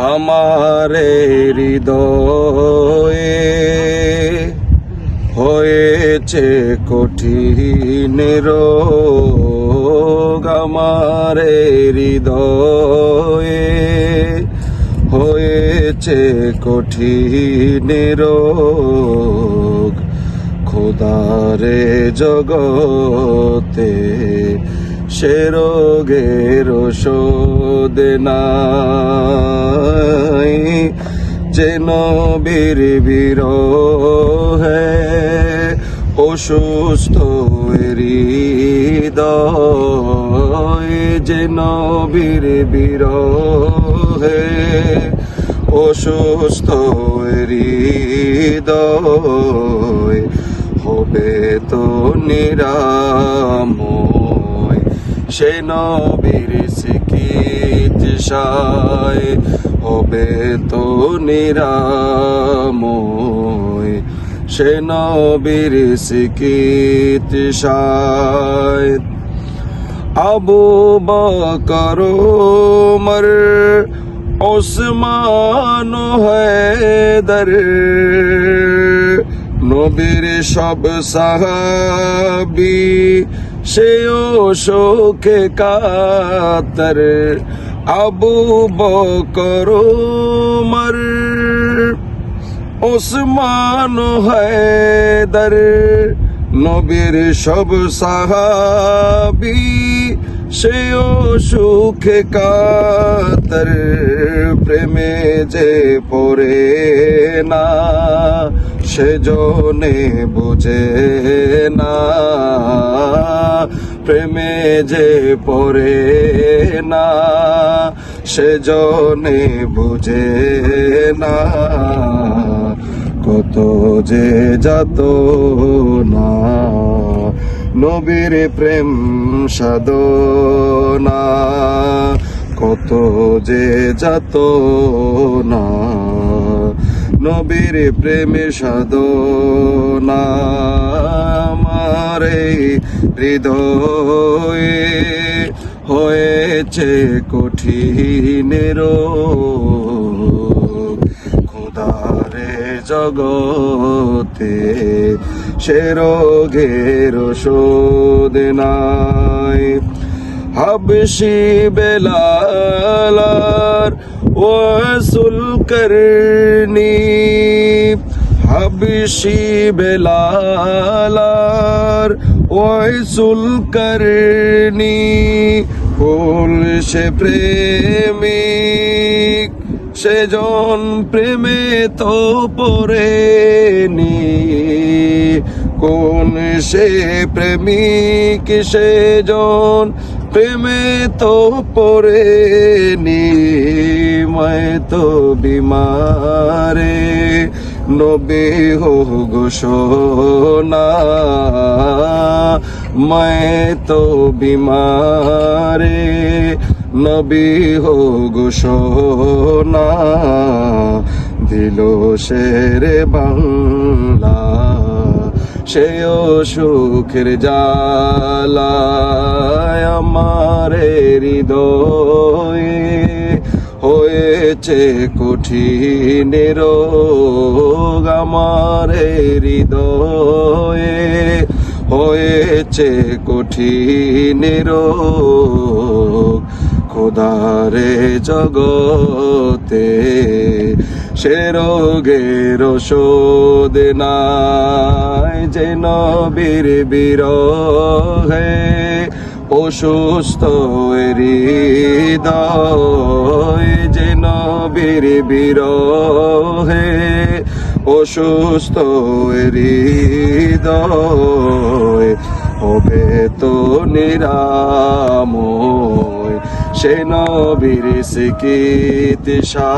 আমার হৃদয়ে হয়েছে কঠিন রোগ, আমার হৃদয়ে হয়েছে কঠিন রোগ। খোদারে জগতে সে রোগের ওষুধ নাই, যে নবীর বিরহে অসুস্থ হৃদয়, যে নবীর বিরহে অসুস্থ হৃদয় হবে তো নিরাময়। সে নবীর চিকিৎসায় হবে তো নিরাময়, সে নবীর চিকিৎসায়। আবু বকর ওমর ওসমান হায়দার নবীর সব সাহাবী সেও শোকে কাতর। আবু বকর ওমর ওসমান হায়দার নবীর সব সাহাবী সেও সুখে কাতর। প্রেমে যে পড়ে না সেজনে বোঝে না, প্রেমে যে পড়ে না সেজনে বোঝে না। কত যে যাত না নবীর প্রেম সাধনা, কত যে যাত না নবীর প্রেম সাধনা। আমার হৃদয়ে হয়েছে কঠিন রোগ। খোদারে জগতে সে রোগের ওষুধ নাই। হাবশি বেলালার ওয়াসুল করনি, হাবশি বেলালার ওয়াসুল করনি। ফুল সে প্রেমিক সেজন প্রেমে তো পড়েনি, কোন সে প্রেমিক সেজন প্রেমে তো পড়েনি। मैं तो बीमारे नबी हो घोषणा, मैं तो बीमारे नबी हो घोषणा। दिलो शेर बांगला সেও সুখের জ্বালায়, আমার হৃদয়ে হয়েছে কঠিন রোগ। আমার হৃদয়ে হয়েছে কঠিন রোগ। খোদারে জগতে সে রোগের ওষুধ নাই, যে নবীর বিরহে অসুস্থ হৃদয়, যে নবীর বিরহে অসুস্থ হৃদয় হবে তো নিরাময়, সে নবীর চিকিৎসা।